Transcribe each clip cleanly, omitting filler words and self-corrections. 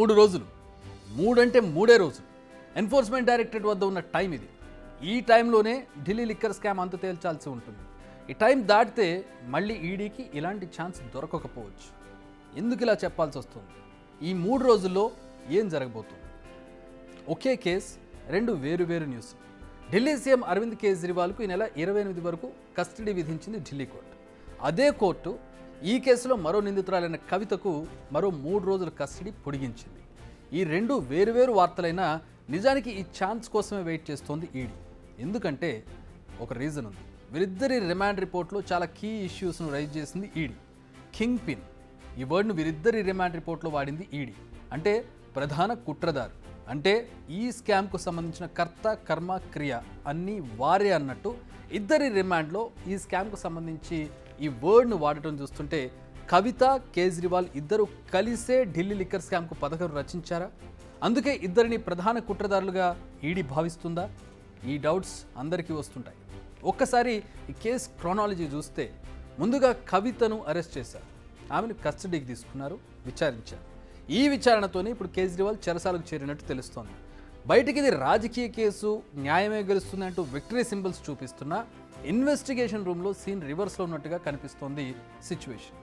3 రోజులు, 3 అంటే 3 రోజులు ఎన్ఫోర్స్మెంట్ డైరెక్టరేట్ వద్ద ఉన్న టైం ఇది. ఈ టైంలోనే ఢిల్లీ లిక్కర్ స్కామ్ అంతు తేల్చాల్సి ఉంటుంది. ఈ టైం దాటితే మళ్ళీ ఈడీకి ఇలాంటి ఛాన్స్ దొరకకపోవచ్చు. ఎందుకు ఇలా చెప్పాల్సి వస్తుంది? ఈ 3 రోజుల్లో ఏం జరగబోతుంది? ఒకే కేసు, 2 వేరు న్యూస్. ఢిల్లీ సీఎం అరవింద్ కేజ్రీవాల్కు ఈ నెల 28 వరకు కస్టడీ విధించింది ఢిల్లీ కోర్టు. అదే కోర్టు ఈ కేసులో మరో నిందితురాలైన కవితకు మరో 3 రోజుల కస్టడీ పొడిగించింది. ఈ 2 వేరు వార్తలైనా నిజానికి ఈ ఛాన్స్ కోసమే వెయిట్ చేస్తోంది ఈడీ. ఎందుకంటే ఒక రీజన్ ఉంది. వీరిద్దరి రిమాండ్ రిపోర్ట్లో చాలా కీ ఇష్యూస్ను రైజ్ చేసింది ఈడీ. కింగ్ పిన్ ఈ వర్డ్ను వీరిద్దరి రిమాండ్ రిపోర్ట్లో వాడింది ఈడీ. అంటే ప్రధాన కుట్రదారు, అంటే ఈ స్కామ్కు సంబంధించిన కర్త కర్మ క్రియ అన్నీ వారే అన్నట్టు ఇద్దరి రిమాండ్లో ఈ స్కామ్కు సంబంధించి ఈ వర్డ్ను వాడటం చూస్తుంటే కవిత, కేజ్రీవాల్ ఇద్దరు కలిసే ఢిల్లీ లిక్కర్ స్కామ్కు పథకం రచించారా? అందుకే ఇద్దరిని ప్రధాన కుట్రదారులుగా ఈడీ భావిస్తుందా? ఈ డౌట్స్ అందరికీ వస్తుంటాయి. ఒక్కసారి ఈ కేసు క్రోనాలజీ చూస్తే ముందుగా కవితను అరెస్ట్ చేశారు, ఆమెను కస్టడీకి తీసుకున్నారు, విచారించారు. ఈ విచారణతోనే ఇప్పుడు కేజ్రీవాల్ చెరసాలకు చేరినట్టు తెలుస్తోంది. బయటికి ఇది రాజకీయ కేసు, న్యాయమే గెలుస్తుంది అంటూ విక్టరీ సింబల్స్ చూపిస్తున్నా ఇన్వెస్టిగేషన్ రూమ్లో సీన్ రివర్స్లో ఉన్నట్టుగా కనిపిస్తోంది సిచ్యువేషన్.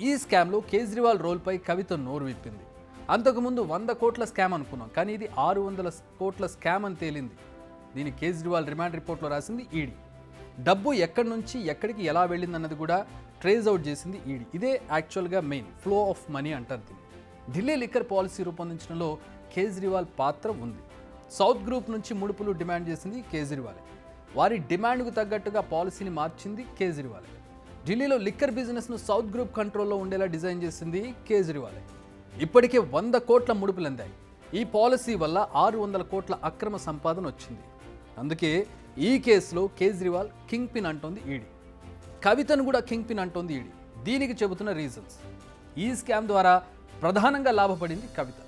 ఈ స్కామ్లో కేజ్రీవాల్ రోల్పై కవిత నోరు విప్పింది. అంతకుముందు 100 కోట్ల స్కామ్ అనుకున్నాం, కానీ ఇది 600 కోట్ల స్కామ్ అని తేలింది. దీని కేజ్రీవాల్ రిమాండ్ రిపోర్ట్లో రాసింది ఈడీ. డబ్బు ఎక్కడి నుంచి ఎక్కడికి ఎలా వెళ్ళిందన్నది కూడా ట్రేస్ అవుట్ చేసింది ఈడీ. ఇదే యాక్చువల్గా మెయిన్ ఫ్లో ఆఫ్ మనీ అంటారు దీన్ని. ఢిల్లీ లిక్కర్ పాలసీ రూపొందించడంలో కేజ్రీవాల్ పాత్ర ఉంది. సౌత్ గ్రూప్ నుంచి ముడుపులు డిమాండ్ చేసింది కేజ్రీవాలే. వారి డిమాండ్కు తగ్గట్టుగా పాలసీని మార్చింది కేజ్రీవాలే. ఢిల్లీలో లిక్కర్ బిజినెస్ను సౌత్ గ్రూప్ కంట్రోల్లో ఉండేలా డిజైన్ చేసింది కేజ్రీవాలే. ఇప్పటికే 100 కోట్ల ముడుపులు అందాయి. ఈ పాలసీ వల్ల 600 కోట్ల అక్రమ సంపాదన వచ్చింది. అందుకే ఈ కేసులో కేజ్రీవాల్ కింగ్ పిన్ అంటోంది ఈడీ. కవితను కూడా కింగ్ పిన్ అంటోంది ఈడీ. దీనికి చెబుతున్న రీజన్స్: ఈ స్కామ్ ద్వారా ప్రధానంగా లాభపడింది కవిత.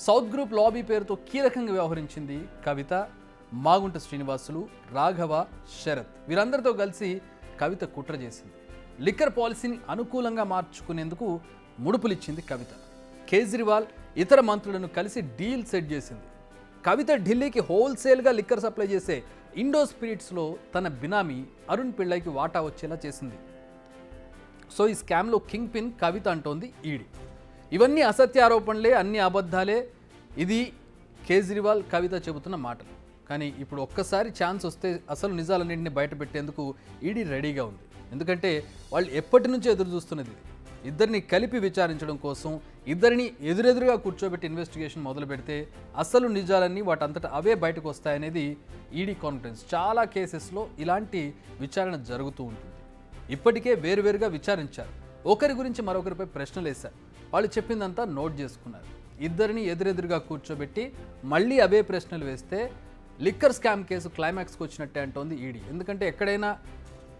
సౌత్ గ్రూప్ లాబీ పేరుతో కీలకంగా వ్యవహరించింది కవిత. మాగుంట శ్రీనివాసులు, రాఘవ, శరత్ వీరందరితో కలిసి కవిత కుట్ర చేసింది. లిక్కర్ పాలసీని అనుకూలంగా మార్చుకునేందుకు ముడుపులిచ్చింది కవిత. కేజ్రీవాల్ ఇతర మంత్రులను కలిసి డీల్ సెట్ చేసింది. కవిత ఢిల్లీకి హోల్సేల్గా లిక్కర్ సప్లై చేసే ఇండో స్పిరిట్స్లో తన బినామీ అరుణ్ పిళ్ళైకి వాటా వచ్చేలా చేసింది. సో ఈ స్కామ్లో కింగ్ పిన్ కవిత అంటోంది ఈడీ. ఇవన్నీ అసత్య ఆరోపణలే, అన్ని అబద్ధాలే. ఇది కేజ్రీవాల్, కవిత చెబుతున్న మాటలు. కానీ ఇప్పుడు ఒక్కసారి ఛాన్స్ వస్తే అసలు నిజాలన్నింటినీ బయట పెట్టేందుకు ఈడీ రెడీగా ఉంది. ఎందుకంటే వాళ్ళు ఎప్పటి నుంచో ఎదురు చూస్తున్నది ఇది. ఇద్దరిని కలిపి విచారించడం కోసం, ఇద్దరిని ఎదురెదురుగా కూర్చోబెట్టి ఇన్వెస్టిగేషన్ మొదలు పెడితే అసలు నిజాలన్నీ వాటంతటా అవే బయటకు వస్తాయనేది ఈడీ కాన్ఫిడెన్స్. చాలా కేసెస్లో ఇలాంటి విచారణ జరుగుతూ ఉంటుంది. ఇప్పటికే వేరువేరుగా విచారించారు, ఒకరి గురించి మరొకరిపై ప్రశ్నలు వేశారు, వాళ్ళు చెప్పిందంతా నోట్ చేసుకున్నారు. ఇద్దరిని ఎదురెదురుగా కూర్చోబెట్టి మళ్ళీ అవే ప్రశ్నలు వేస్తే లిక్కర్ స్కామ్ కేసు క్లైమాక్స్కి వచ్చినట్టే అంటోంది ఈడీ. ఎందుకంటే ఎక్కడైనా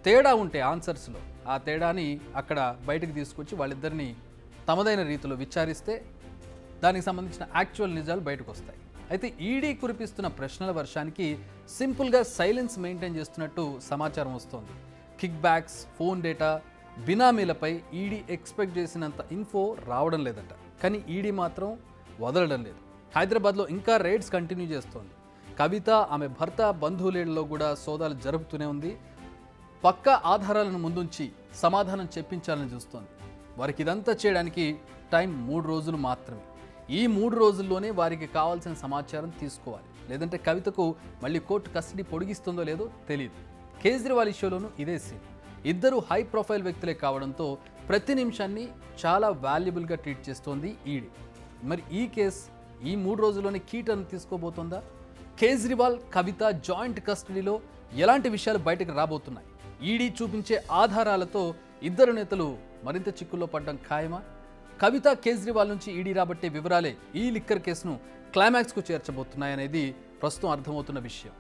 తేడా ఉంటే ఆన్సర్స్లో, ఆ తేడాని అక్కడ బయటకు తీసుకొచ్చి వాళ్ళిద్దరిని తమదైన రీతిలో విచారిస్తే దానికి సంబంధించిన యాక్చువల్ నిజాలు బయటకు వస్తాయి. అయితే ఈడీ కురిపిస్తున్న ప్రశ్నల వర్షానికి సింపుల్గా సైలెన్స్ మెయింటైన్ చేస్తున్నట్టు సమాచారం వస్తోంది. కిక్ బ్యాక్స్, ఫోన్ డేటా, బినామీలపై ఈడీ ఎక్స్పెక్ట్ చేసినంత ఇన్ఫో రావడం లేదట. కానీ ఈడీ మాత్రం వదలడం లేదు. హైదరాబాద్లో ఇంకా రైడ్స్ కంటిన్యూ చేస్తోంది. కవిత, ఆమె భర్త, బంధువులేళ్లలో కూడా సోదాలు జరుపుతూనే ఉంది. పక్కా ఆధారాలను ముందుంచి సమాధానం చెప్పించాలని చూస్తోంది. వారికి ఇదంతా చేయడానికి టైం 3 రోజులు మాత్రమే. ఈ 3 రోజుల్లోనే వారికి కావాల్సిన సమాచారం తీసుకోవాలి. లేదంటే కవితకు మళ్ళీ కోర్టు కస్టడీ పొడిగిస్తుందో లేదో తెలియదు. కేజ్రీవాల్ ఇష్యూలోనూ ఇదే సీన్. ఇద్దరు హై ప్రొఫైల్ వ్యక్తులే కావడంతో ప్రతి నిమిషాన్ని చాలా వాల్యుబుల్గా ట్రీట్ చేస్తోంది ఈడీ. మరి ఈ కేసు ఈ 3 రోజుల్లోనే కీ టర్న్ తీసుకోబోతోందా? కేజ్రీవాల్, కవిత జాయింట్ కస్టడీలో ఎలాంటి విషయాలు బయటకు రాబోతున్నాయి? ఈడీ చూపించే ఆధారాలతో ఇద్దరు నేతలు మరింత చిక్కుల్లో పడ్డం ఖాయమా? కవిత, కేజ్రీవాల్ నుంచి ఈడీ రాబట్టే వివరాలే ఈ లిక్కర్ కేసును క్లైమాక్స్కు చేర్చబోతున్నాయనేది ప్రస్తుతం అర్థమవుతున్న విషయం.